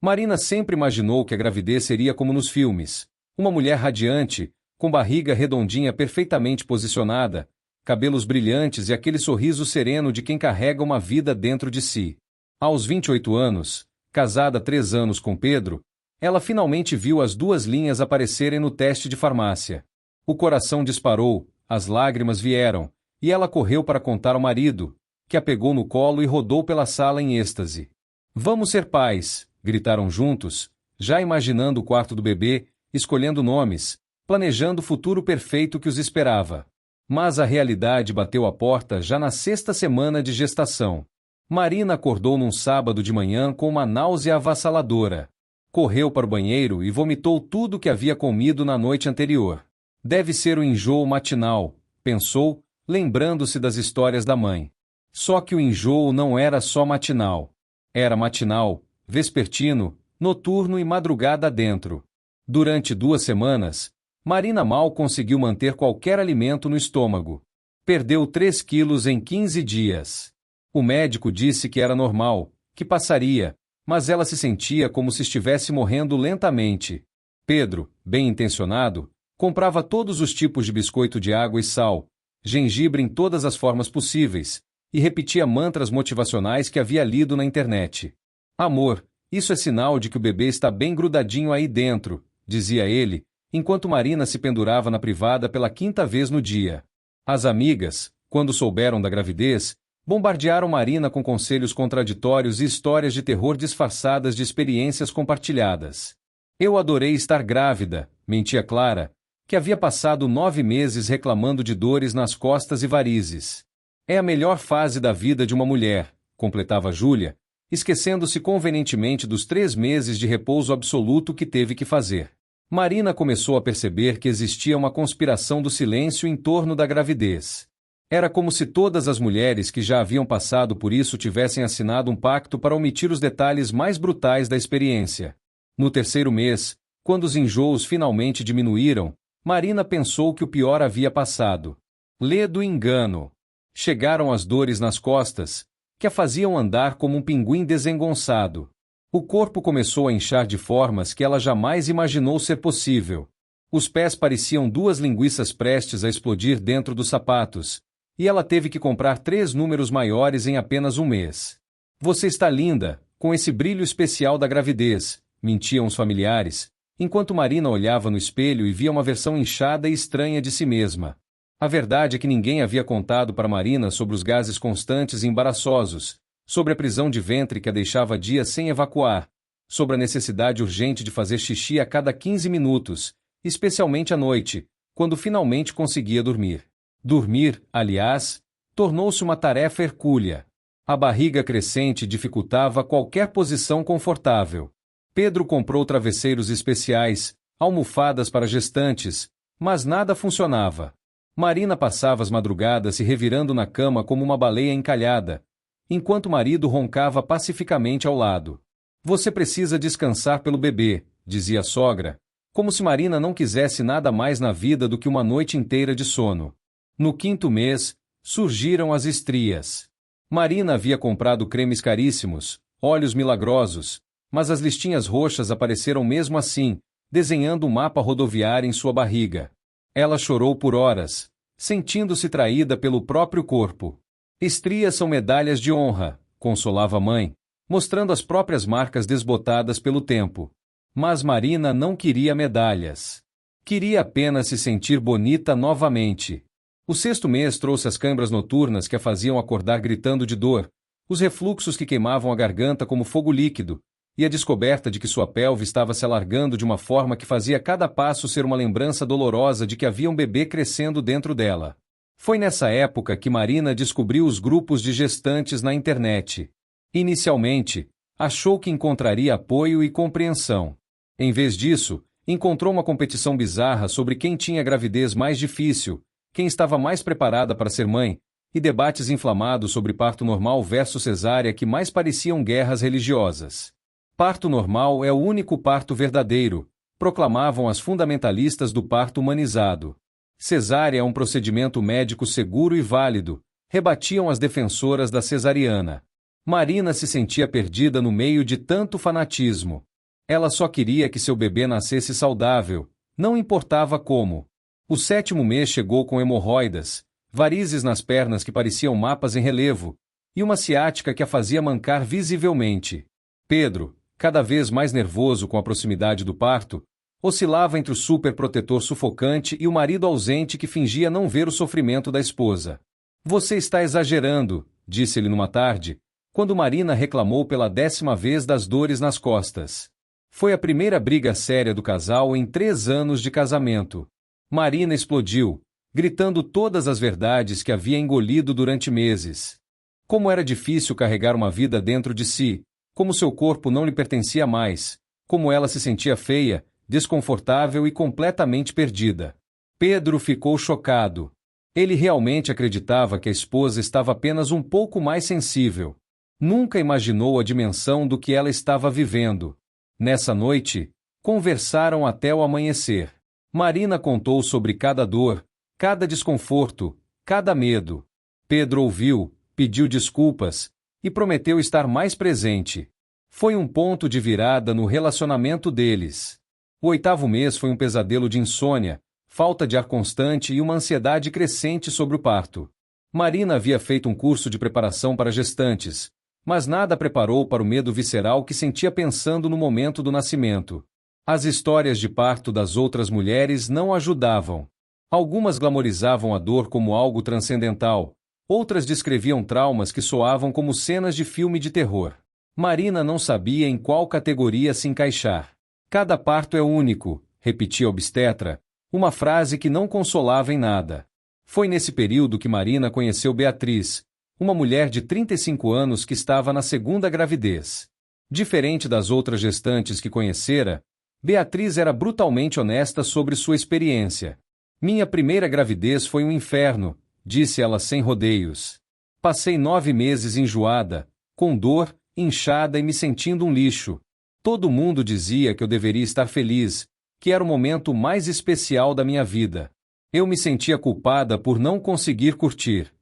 Marina sempre imaginou que a gravidez seria como nos filmes. Uma mulher radiante, com barriga redondinha perfeitamente posicionada, cabelos brilhantes e aquele sorriso sereno de quem carrega uma vida dentro de si. Aos 28 anos, casada há 3 anos com Pedro, ela finalmente viu as 2 linhas aparecerem no teste de farmácia. O coração disparou, as lágrimas vieram, e ela correu para contar ao marido, que a pegou no colo e rodou pela sala em êxtase. "Vamos ser pais", gritaram juntos, já imaginando o quarto do bebê, escolhendo nomes, planejando o futuro perfeito que os esperava. Mas a realidade bateu à porta já na 6ª semana de gestação. Marina acordou num sábado de manhã com uma náusea avassaladora. Correu para o banheiro e vomitou tudo o que havia comido na noite anterior. Deve ser o enjoo matinal, pensou, lembrando-se das histórias da mãe. Só que o enjoo não era só matinal. Era matinal, vespertino, noturno e madrugada dentro. Durante 2 semanas, Marina mal conseguiu manter qualquer alimento no estômago. Perdeu 3 quilos em 15 dias. O médico disse que era normal, que passaria, mas ela se sentia como se estivesse morrendo lentamente. Pedro, bem intencionado, comprava todos os tipos de biscoito de água e sal, gengibre em todas as formas possíveis, e repetia mantras motivacionais que havia lido na internet. "Amor, isso é sinal de que o bebê está bem grudadinho aí dentro", dizia ele, enquanto Marina se pendurava na privada pela 5ª vez no dia. As amigas, quando souberam da gravidez, bombardearam Marina com conselhos contraditórios e histórias de terror disfarçadas de experiências compartilhadas. "Eu adorei estar grávida", mentia Clara, que havia passado 9 meses reclamando de dores nas costas e varizes. "É a melhor fase da vida de uma mulher", completava Júlia, esquecendo-se convenientemente dos 3 meses de repouso absoluto que teve que fazer. Marina começou a perceber que existia uma conspiração do silêncio em torno da gravidez. Era como se todas as mulheres que já haviam passado por isso tivessem assinado um pacto para omitir os detalhes mais brutais da experiência. No 3º mês, quando os enjoos finalmente diminuíram, Marina pensou que o pior havia passado. Lê do engano. Chegaram as dores nas costas, que a faziam andar como um pinguim desengonçado. O corpo começou a inchar de formas que ela jamais imaginou ser possível. Os pés pareciam 2 linguiças prestes a explodir dentro dos sapatos, e ela teve que comprar 3 números maiores em apenas um mês. "Você está linda, com esse brilho especial da gravidez", mentiam os familiares, enquanto Marina olhava no espelho e via uma versão inchada e estranha de si mesma. A verdade é que ninguém havia contado para Marina sobre os gases constantes e embaraçosos, sobre a prisão de ventre que a deixava dias sem evacuar, sobre a necessidade urgente de fazer xixi a cada 15 minutos, especialmente à noite, quando finalmente conseguia dormir. Dormir, aliás, tornou-se uma tarefa hercúlea. A barriga crescente dificultava qualquer posição confortável. Pedro comprou travesseiros especiais, almofadas para gestantes, mas nada funcionava. Marina passava as madrugadas se revirando na cama como uma baleia encalhada, enquanto o marido roncava pacificamente ao lado. "Você precisa descansar pelo bebê", dizia a sogra, como se Marina não quisesse nada mais na vida do que uma noite inteira de sono. No 5º mês, surgiram as estrias. Marina havia comprado cremes caríssimos, óleos milagrosos, mas as listinhas roxas apareceram mesmo assim, desenhando um mapa rodoviário em sua barriga. Ela chorou por horas, sentindo-se traída pelo próprio corpo. "Estrias são medalhas de honra", consolava a mãe, mostrando as próprias marcas desbotadas pelo tempo. Mas Marina não queria medalhas. Queria apenas se sentir bonita novamente. O 6º mês trouxe as câimbras noturnas que a faziam acordar gritando de dor, os refluxos que queimavam a garganta como fogo líquido, e a descoberta de que sua pelve estava se alargando de uma forma que fazia cada passo ser uma lembrança dolorosa de que havia um bebê crescendo dentro dela. Foi nessa época que Marina descobriu os grupos de gestantes na internet. Inicialmente, achou que encontraria apoio e compreensão. Em vez disso, encontrou uma competição bizarra sobre quem tinha a gravidez mais difícil, quem estava mais preparada para ser mãe, e debates inflamados sobre parto normal versus cesárea que mais pareciam guerras religiosas. Parto normal é o único parto verdadeiro, proclamavam as fundamentalistas do parto humanizado. Cesárea é um procedimento médico seguro e válido, rebatiam as defensoras da cesariana. Marina se sentia perdida no meio de tanto fanatismo. Ela só queria que seu bebê nascesse saudável, não importava como. O 7º mês chegou com hemorroidas, varizes nas pernas que pareciam mapas em relevo, e uma ciática que a fazia mancar visivelmente. Pedro, cada vez mais nervoso com a proximidade do parto, oscilava entre o superprotetor sufocante e o marido ausente que fingia não ver o sofrimento da esposa. Você está exagerando, disse-ele numa tarde, quando Marina reclamou pela 10ª vez das dores nas costas. Foi a primeira briga séria do casal em 3 anos de casamento. Marina explodiu, gritando todas as verdades que havia engolido durante meses. Como era difícil carregar uma vida dentro de si, como seu corpo não lhe pertencia mais, como ela se sentia feia, desconfortável e completamente perdida. Pedro ficou chocado. Ele realmente acreditava que a esposa estava apenas um pouco mais sensível. Nunca imaginou a dimensão do que ela estava vivendo. Nessa noite, conversaram até o amanhecer. Marina contou sobre cada dor, cada desconforto, cada medo. Pedro ouviu, pediu desculpas e prometeu estar mais presente. Foi um ponto de virada no relacionamento deles. O 8º mês foi um pesadelo de insônia, falta de ar constante e uma ansiedade crescente sobre o parto. Marina havia feito um curso de preparação para gestantes, mas nada a preparou para o medo visceral que sentia pensando no momento do nascimento. As histórias de parto das outras mulheres não ajudavam. Algumas glamorizavam a dor como algo transcendental, outras descreviam traumas que soavam como cenas de filme de terror. Marina não sabia em qual categoria se encaixar. Cada parto é único, repetia a obstetra, uma frase que não consolava em nada. Foi nesse período que Marina conheceu Beatriz, uma mulher de 35 anos que estava na 2ª gravidez. Diferente das outras gestantes que conhecera, Beatriz era brutalmente honesta sobre sua experiência. Minha primeira gravidez foi um inferno, disse ela sem rodeios. Passei 9 meses enjoada, com dor, inchada e me sentindo um lixo. Todo mundo dizia que eu deveria estar feliz, que era o momento mais especial da minha vida. Eu me sentia culpada por não conseguir curtir.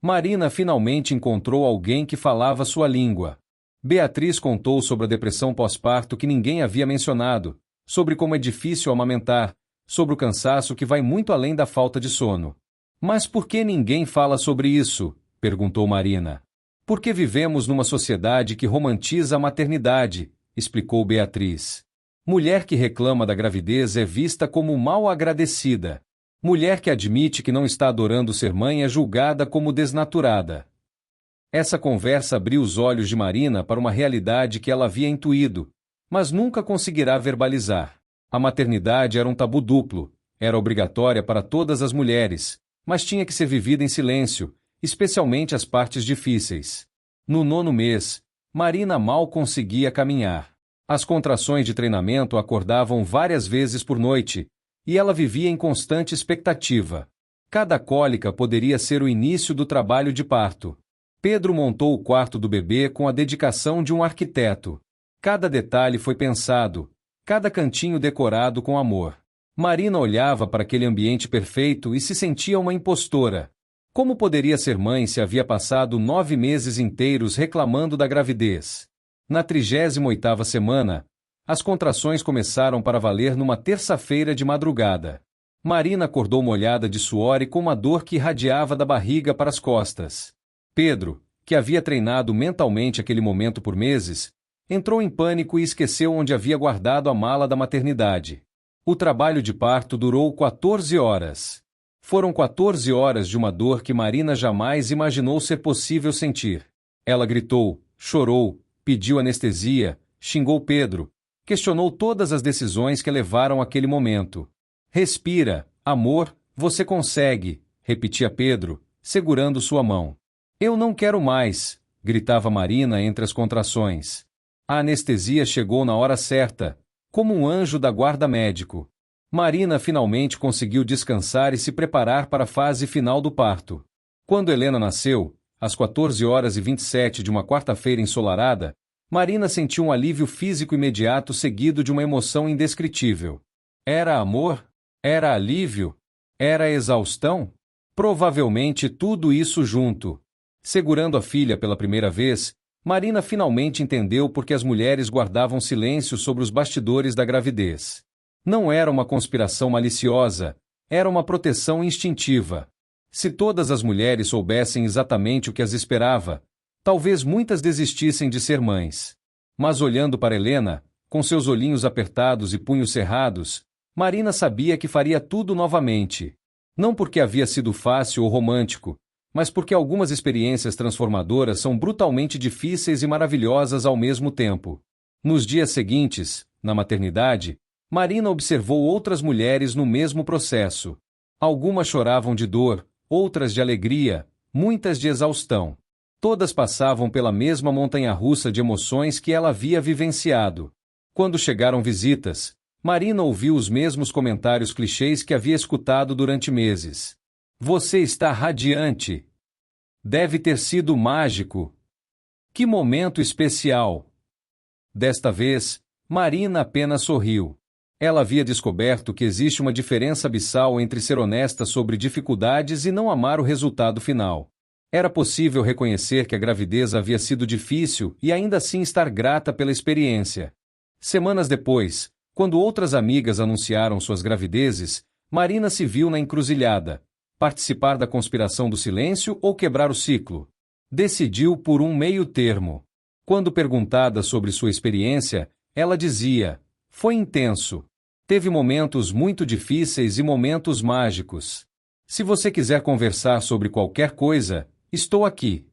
Marina finalmente encontrou alguém que falava sua língua. Beatriz contou sobre a depressão pós-parto que ninguém havia mencionado, sobre como é difícil amamentar, sobre o cansaço que vai muito além da falta de sono. Mas por que ninguém fala sobre isso? Perguntou Marina. Porque vivemos numa sociedade que romantiza a maternidade, explicou Beatriz. Mulher que reclama da gravidez é vista como mal agradecida. Mulher que admite que não está adorando ser mãe é julgada como desnaturada. Essa conversa abriu os olhos de Marina para uma realidade que ela havia intuído, mas nunca conseguirá verbalizar. A maternidade era um tabu duplo, era obrigatória para todas as mulheres, mas tinha que ser vivida em silêncio, especialmente as partes difíceis. No 9º mês, Marina mal conseguia caminhar. As contrações de treinamento acordavam várias vezes por noite, e ela vivia em constante expectativa. Cada cólica poderia ser o início do trabalho de parto. Pedro montou o quarto do bebê com a dedicação de um arquiteto. Cada detalhe foi pensado, cada cantinho decorado com amor. Marina olhava para aquele ambiente perfeito e se sentia uma impostora. Como poderia ser mãe se havia passado 9 meses inteiros reclamando da gravidez? Na 38ª semana, as contrações começaram para valer numa terça-feira de madrugada. Marina acordou molhada de suor e com uma dor que irradiava da barriga para as costas. Pedro, que havia treinado mentalmente aquele momento por meses, entrou em pânico e esqueceu onde havia guardado a mala da maternidade. O trabalho de parto durou 14 horas. Foram 14 horas de uma dor que Marina jamais imaginou ser possível sentir. Ela gritou, chorou, pediu anestesia, xingou Pedro, questionou todas as decisões que levaram àquele momento. Respira, amor, você consegue, repetia Pedro, segurando sua mão. Eu não quero mais, gritava Marina entre as contrações. A anestesia chegou na hora certa, como um anjo da guarda médico. Marina finalmente conseguiu descansar e se preparar para a fase final do parto. Quando Helena nasceu, às 14h27 de uma quarta-feira ensolarada, Marina sentiu um alívio físico imediato seguido de uma emoção indescritível. Era amor? Era alívio? Era exaustão? Provavelmente tudo isso junto. Segurando a filha pela primeira vez, Marina finalmente entendeu por que as mulheres guardavam silêncio sobre os bastidores da gravidez. Não era uma conspiração maliciosa, era uma proteção instintiva. Se todas as mulheres soubessem exatamente o que as esperava, talvez muitas desistissem de ser mães. Mas olhando para Helena, com seus olhinhos apertados e punhos cerrados, Marina sabia que faria tudo novamente. Não porque havia sido fácil ou romântico, mas porque algumas experiências transformadoras são brutalmente difíceis e maravilhosas ao mesmo tempo. Nos dias seguintes, na maternidade, Marina observou outras mulheres no mesmo processo. Algumas choravam de dor, outras de alegria, muitas de exaustão. Todas passavam pela mesma montanha-russa de emoções que ela havia vivenciado. Quando chegaram visitas, Marina ouviu os mesmos comentários clichês que havia escutado durante meses. Você está radiante. Deve ter sido mágico. Que momento especial. Desta vez, Marina apenas sorriu. Ela havia descoberto que existe uma diferença abissal entre ser honesta sobre dificuldades e não amar o resultado final. Era possível reconhecer que a gravidez havia sido difícil e ainda assim estar grata pela experiência. Semanas depois, quando outras amigas anunciaram suas gravidezes, Marina se viu na encruzilhada: participar da conspiração do silêncio ou quebrar o ciclo. Decidiu por um meio termo. Quando perguntada sobre sua experiência, ela dizia: foi intenso. Teve momentos muito difíceis e momentos mágicos. Se você quiser conversar sobre qualquer coisa, estou aqui.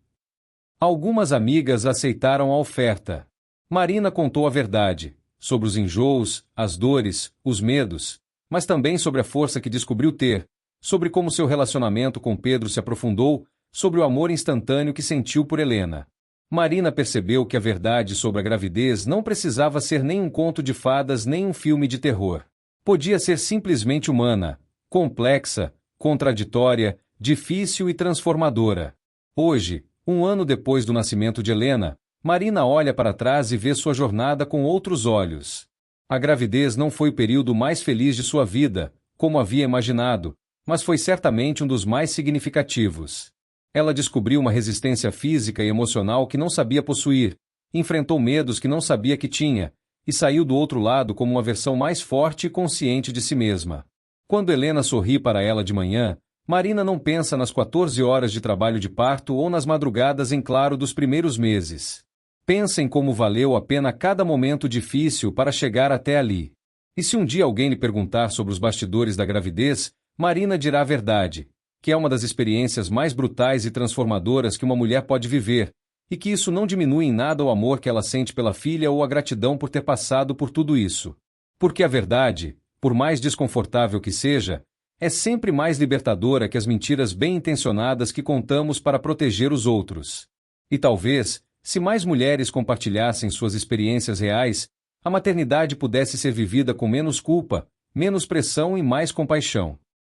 Algumas amigas aceitaram a oferta. Marina contou a verdade, sobre os enjoos, as dores, os medos, mas também sobre a força que descobriu ter, sobre como seu relacionamento com Pedro se aprofundou, sobre o amor instantâneo que sentiu por Helena. Marina percebeu que a verdade sobre a gravidez não precisava ser nem um conto de fadas nem um filme de terror. Podia ser simplesmente humana, complexa, contraditória, difícil e transformadora. Hoje, um ano depois do nascimento de Helena, Marina olha para trás e vê sua jornada com outros olhos. A gravidez não foi o período mais feliz de sua vida, como havia imaginado, mas foi certamente um dos mais significativos. Ela descobriu uma resistência física e emocional que não sabia possuir, enfrentou medos que não sabia que tinha, e saiu do outro lado como uma versão mais forte e consciente de si mesma. Quando Helena sorri para ela de manhã, Marina não pensa nas 14 horas de trabalho de parto ou nas madrugadas em claro dos primeiros meses. Pensa em como valeu a pena cada momento difícil para chegar até ali. E se um dia alguém lhe perguntar sobre os bastidores da gravidez, Marina dirá a verdade, que é uma das experiências mais brutais e transformadoras que uma mulher pode viver, e que isso não diminui em nada o amor que ela sente pela filha ou a gratidão por ter passado por tudo isso. Porque a verdade, por mais desconfortável que seja, é sempre mais libertadora que as mentiras bem-intencionadas que contamos para proteger os outros. E talvez, se mais mulheres compartilhassem suas experiências reais, a maternidade pudesse ser vivida com menos culpa, menos pressão e mais compaixão.